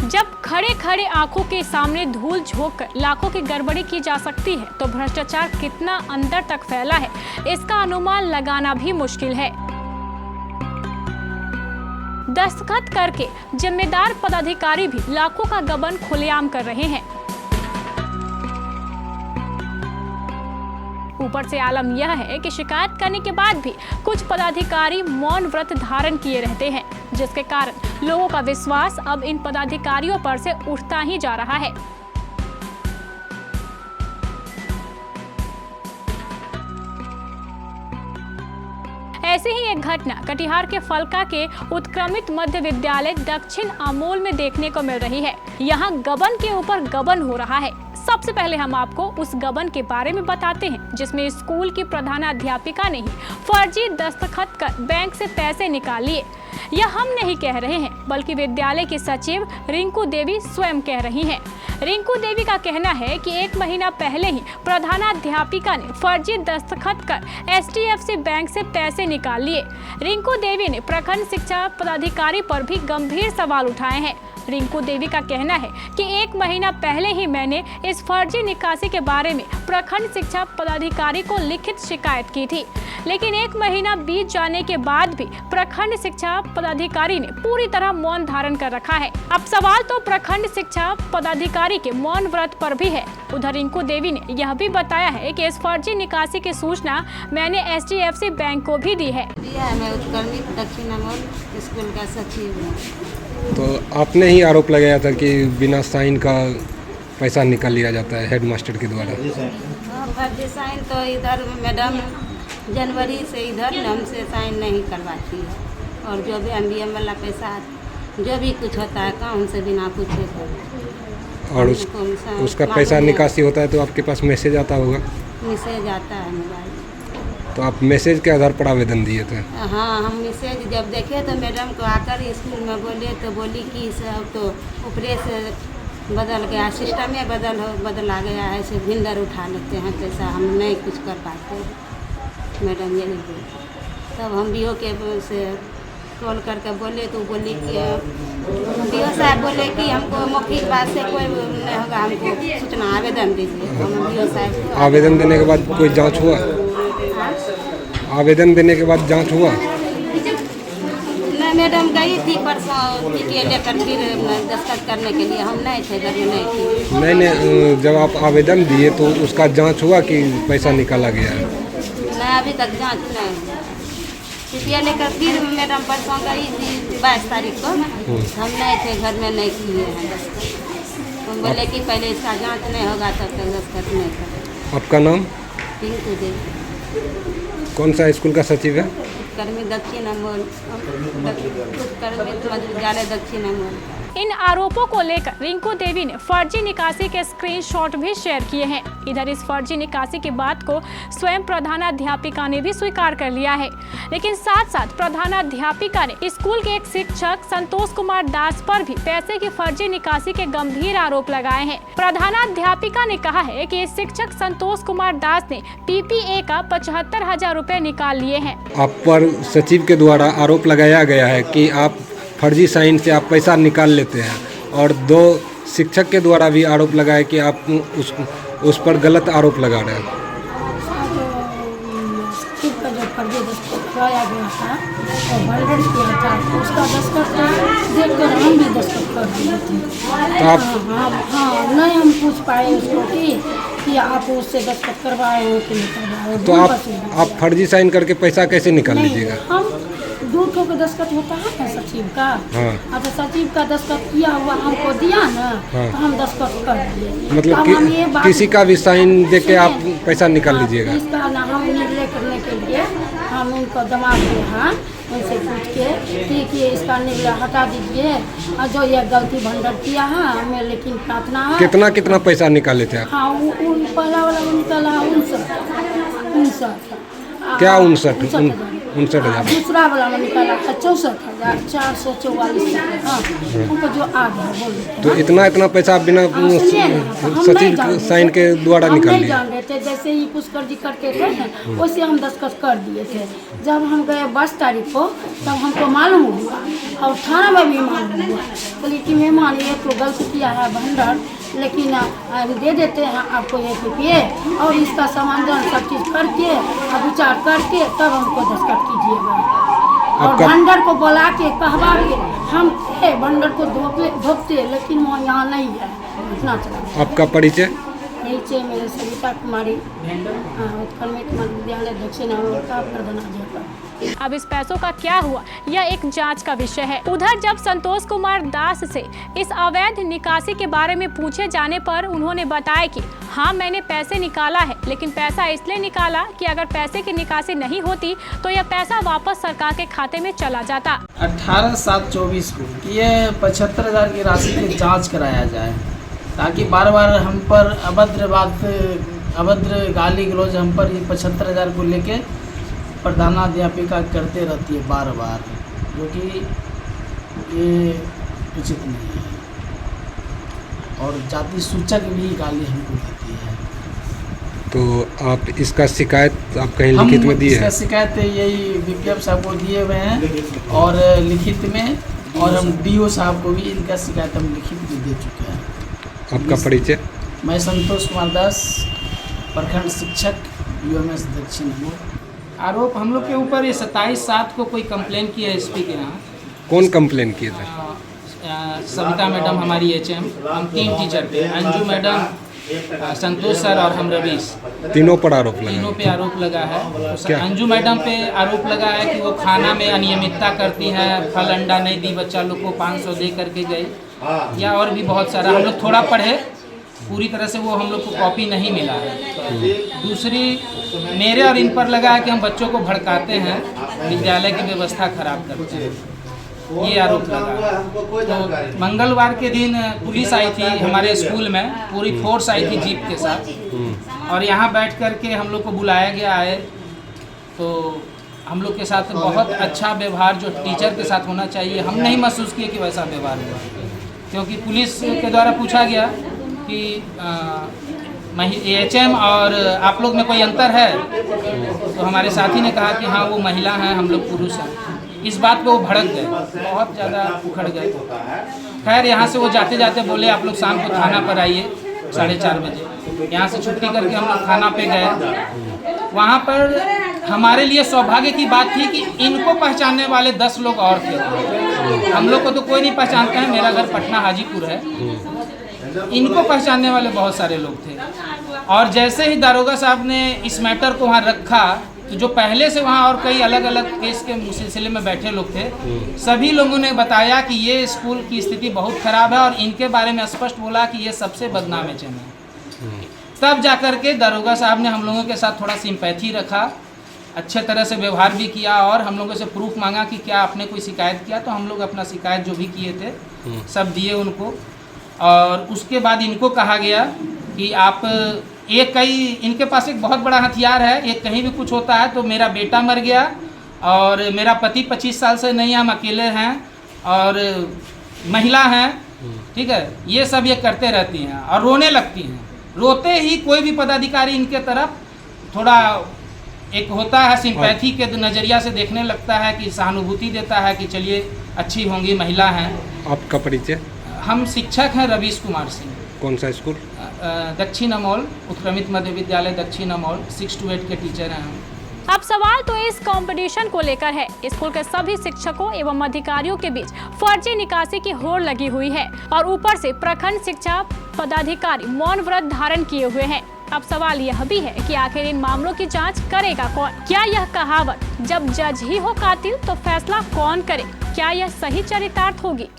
जब खड़े खड़े आंखों के सामने धूल झोंककर लाखों की गड़बड़ी की जा सकती है तो भ्रष्टाचार कितना अंदर तक फैला है इसका अनुमान लगाना भी मुश्किल है। दस्तखत करके जिम्मेदार पदाधिकारी भी लाखों का गबन खुलेआम कर रहे हैं। ऊपर से आलम यह है कि शिकायत करने के बाद भी कुछ पदाधिकारी मौन व्रत धारण किए रहते हैं, जिसके कारण लोगों का विश्वास अब इन पदाधिकारियों पर से उठता ही जा रहा है। ऐसे ही एक घटना कटिहार के फलका के उत्क्रमित मध्य विद्यालय दक्षिण अमोल में देखने को मिल रही है। यहाँ गबन के ऊपर गबन हो रहा है। सबसे पहले हम आपको उस गबन के बारे में बताते हैं, जिसमें स्कूल की प्रधानाध्यापिका ने ही फर्जी दस्तखत कर बैंक से पैसे निकाल लिए। यह हम नहीं कह रहे हैं, बल्कि विद्यालय की सचिव रिंकू देवी स्वयं कह रही हैं। रिंकू देवी का कहना है कि 1 महीना पहले ही प्रधानाध्यापिका ने फर्जी दस्तखत कर HDFC बैंक से पैसे निकाल लिए। रिंकू देवी ने प्रखंड शिक्षा पदाधिकारी पर भी गंभीर सवाल उठाए हैं। रिंकू देवी का कहना है कि 1 महीना पहले ही मैंने इस फर्जी निकासी के बारे में प्रखंड शिक्षा पदाधिकारी को लिखित शिकायत की थी, लेकिन 1 महीना बीत जाने के बाद भी प्रखंड शिक्षा पदाधिकारी ने पूरी तरह मौन धारण कर रखा है। अब सवाल तो प्रखंड शिक्षा पदाधिकारी के मौन व्रत पर भी है। उधर रिंकू देवी ने यह भी बताया है कि इस फर्जी निकासी की सूचना मैंने HDFC बैंक को भी दी है। मैं उत्क्रमित दक्षिण अमोल स्कूल का सचिव हूँ। तो आपने ही आरोप लगाया था कि बिना साइन का पैसा निकाल लिया जाता है हेडमास्टर के द्वारा। फर्जी साइन तो इधर मैडम जनवरी से इधर हमसे साइन नहीं करवाती है, और जो भी MBM वाला पैसा जो भी कुछ होता है काम से बिना पूछे और उसका पैसा निकासी होता है तो आपके पास मैसेज आता होगा? मैसेज आता है मोबाइल। तो आप मैसेज के आधार पर आवेदन दिए थे? हाँ, हम मैसेज जब देखे तो मैडम को आकर स्कूल में बोले तो बोली कि सब तो ऊपरे से बदल गया, सिस्टम में बदला गया है, ऐसे भिंडर उठा लेते हैं पैसा, हम नहीं कुछ कर पाते। मैडम यही बोली। तब हम BO के से कॉल करके बोले तो बोली कि BO साहब बोले कि हमको मौखिक बात से कोई नहीं होगा, हमको सूचना आवेदन दीजिए। हम BO साहब आवेदन देने के बाद कोई जांच हुआ? आवेदन देने के बाद जांच हुआ? नहीं, मैडम गई थी परसों PTA लेकर फिर दस्तखत करने के लिए, हम नहीं थे, घर में नहीं थी। नहीं, जब आप आवेदन दिए तो उसका जांच हुआ कि पैसा निकाला गया है? नहीं, अभी तक जांच नहीं हुआ। PTA लेकर फिर मैडम परसों गई थी 22 तारीख को, हम नहीं थे, घर में नहीं किए हैं दस्तखत। तो बोले कि पहले इसका जाँच नहीं होगा तब तक दस्तखत नहीं करें। आपका नाम? रिंकू देवी। कौन सा स्कूल का सचिव है? उत्क्रमित दक्षिण अमोल, उत्क्रमित मध्य विद्यालय दक्षिण अमोल। इन आरोपों को लेकर रिंकू देवी ने फर्जी निकासी के स्क्रीनशॉट भी शेयर किए हैं। इधर इस फर्जी निकासी की बात को स्वयं प्रधानाध्यापिका ने भी स्वीकार कर लिया है, लेकिन साथ साथ प्रधानाध्यापिका ने स्कूल के एक शिक्षक संतोष कुमार दास पर भी पैसे की फर्जी निकासी के गंभीर आरोप लगाए हैं। प्रधानाध्यापिका ने कहा है कि इस शिक्षक संतोष कुमार दास ने PPA का 75,000 रुपए निकाल लिए हैं। आप पर सचिव के द्वारा आरोप लगाया गया है कि आप फर्जी साइन से आप पैसा निकाल लेते हैं, और 2 शिक्षक के द्वारा भी आरोप लगाया कि आप उस पर गलत आरोप लगा रहे हैं। का जो फर्जी दस्तखत कराया गया था और भंडर किया था, उसका दस्तखत देख कर हम भी दस्तखत कर दिए थे। तो आप हाँ, नहीं हम पूछ पाए उसको कि आप उससे दस्तखत करवाए हो कि नहीं करवाए। तो आप फर्जी साइन करके पैसा कैसे निकाल लीजिएगा? हम 2 ठो का दस्तखत होता है ना सचिव का। हाँ। अब सचिव का दस्तखत किया हुआ हमको दिया ना। हाँ। तो हम दस्तखत कर दिए। मतलब किसी का भी साइन दे के आप पैसा निकाल लीजिएगा? इसका ना हम निर्णय करने के लिए हम उनको दिमाग में हाँ उनसे पूछ के कि इसका निर्णय हटा दीजिए, और जो ये गलती भंडर किया है हमें लेकिन प्रार्थना है। कितना पैसा निकाले थे आप? हाँ, पहला वाला निकला 59। क्या 59? 59,000। दूसरा वाला में निकाला था 64,444। हाँ, उनको जो आ गया बोल देते हैं। तो इतना पैसा आप बिना सुनिए ना, हम नहीं सचिव जानते साइन के द्वारा हम निकाल नहीं लिए? जान रहे थे, जैसे ही पुष्कर जी करते थे ना वैसे हम दस्तखत कर दिए थे। जब हम गए 22 तारीख को तब हमको मालूम हुआ और थाना में भी मालूम हुआ। बोली कि मेहमान ये तो गलती किया है भंडार, लेकिन दे देते हैं आपको 1 रुपये और इसका समाधान सब चीज़ करके विचार करके तब हमको दस्तखत कीजिएगा। और भंडार को बुला के कहवा के हम थे भंडार को धोपते, लेकिन वो यहाँ नहीं है। इतना चला। आपका परिचय? नीचे मेरे सविता कुमारी, उत्क्रमित मध्य विद्यालय दक्षिण अमोल का प्रधानाध्यापक। अब इस पैसों का क्या हुआ, यह एक जांच का विषय है। उधर जब संतोष कुमार दास से इस अवैध निकासी के बारे में पूछे जाने पर उन्होंने बताया कि हाँ, मैंने पैसे निकाला है, लेकिन पैसा इसलिए निकाला कि अगर पैसे की निकासी नहीं होती तो यह पैसा वापस सरकार के खाते में चला जाता। 18/7/24 को ये 75,000 की राशि की जाँच कराया जाए, ताकि बार बार हम पर अभद्र गाली गलौज हम पर ये 75,000 को लेके प्रधानाध्यापिका करते रहती है बार बार, जो कि ये उचित नहीं है। और जाति सूचक भी गाली हमको देती है। तो आप इसका शिकायत आप कहीं लिखित में दिए हैं? इसका शिकायत यही बीपीएफ साहब को दिए हुए हैं और लिखित में, और हम डीओ साहब को भी इनका शिकायत हम लिखित में दे चुके हैं। आपका परिचय? मैं संतोष कुमार दास, प्रखंड शिक्षक, यूएमएस दक्षिण अमोल। आरोप हम लोग के ऊपर ये 27/7 को कोई कंप्लेन की है एसपी के यहाँ। कौन कंप्लेन किए थे? सविता मैडम हमारी एचएम, हम 3 टीचर पे, अंजू मैडम, संतोष सर और हम रवीश, तीनों पर आरोप लगा? तीनों पे आरोप लगा है। तो अंजू मैडम पे आरोप लगा है कि वो खाना में अनियमितता करती हैं, फल अंडा नहीं दी, बच्चा लोग को 500 दे करके गई, या और भी बहुत सारा। हम लोग थोड़ा पढ़े, पूरी तरह से वो हम लोग को कॉपी नहीं मिला है। दूसरी मेरे और इन पर लगा है कि हम बच्चों को भड़काते हैं, विद्यालय की व्यवस्था खराब करते हैं, ये आरोप लगा। तो मंगलवार के दिन पुलिस आई थी हमारे स्कूल में, पूरी फोर्स आई थी जीप के साथ, और यहाँ बैठ कर के हम लोग को बुलाया गया है। तो हम लोग के साथ बहुत अच्छा व्यवहार जो टीचर के साथ होना चाहिए, हम नहीं महसूस किए कि वैसा व्यवहार हुआ, क्योंकि पुलिस के द्वारा पूछा गया कि एचएम और आप लोग में कोई अंतर है, तो हमारे साथी ने कहा कि हाँ वो महिला हैं, हम लोग पुरुष हैं। इस बात पे वो भड़क गए, बहुत ज़्यादा उखड़ गए। खैर यहाँ से वो जाते जाते बोले आप लोग शाम को थाना पर आइए 4:30 बजे। यहाँ से छुट्टी करके हम लोग थाना पे गए। वहाँ पर हमारे लिए सौभाग्य की बात थी कि इनको पहचानने वाले 10 लोग और थे। हम लोग को तो कोई नहीं पहचानता है, मेरा घर पटना हाजीपुर है, इनको पहचानने वाले बहुत सारे लोग थे। और जैसे ही दारोगा साहब ने इस मैटर को वहाँ रखा, तो जो पहले से वहाँ और कई अलग अलग केस के सिलसिले में बैठे लोग थे, सभी लोगों ने बताया कि ये स्कूल की स्थिति बहुत खराब है, और इनके बारे में स्पष्ट बोला कि ये सबसे बदनाम एचएम है। तब जाकर के दारोगा साहब ने हम लोगों के साथ थोड़ा सिंपैथी रखा, अच्छे तरह से व्यवहार भी किया, और हम लोगों से प्रूफ मांगा कि क्या आपने कोई शिकायत किया। तो हम लोग अपना शिकायत जो भी किए थे सब दिए उनको। और उसके बाद इनको कहा गया कि आप इनके पास एक बहुत बड़ा हथियार है, ये कहीं भी कुछ होता है तो मेरा बेटा मर गया और मेरा पति 25 साल से नहीं, हम अकेले हैं और महिला हैं, ठीक है, ये सब ये करते रहती हैं और रोने लगती हैं। रोते ही कोई भी पदाधिकारी इनके तरफ थोड़ा एक होता है सिंपैथी के नज़रिया से देखने लगता है, कि सहानुभूति देता है कि चलिए अच्छी होंगी, महिला हैं। आपका परिचय? हम शिक्षक हैं रवीश कुमार सिंह। कौन सा स्कूल? दक्षिण अमोल, उत्क्रमित मध्य विद्यालय दक्षिण अमोल, 6 to 8 के टीचर हैं हम। अब सवाल तो इस कंपटीशन को लेकर है। स्कूल के सभी शिक्षकों एवं अधिकारियों के बीच फर्जी निकासी की होड़ लगी हुई है, और ऊपर से प्रखंड शिक्षा पदाधिकारी मौन व्रत धारण किए हुए हैं। अब सवाल यह भी है कि आखिर इन मामलों की जांच करेगा कौन? क्या यह कहावत जब जज ही हो कातिल तो फैसला कौन करे, क्या यह सही चरितार्थ होगी?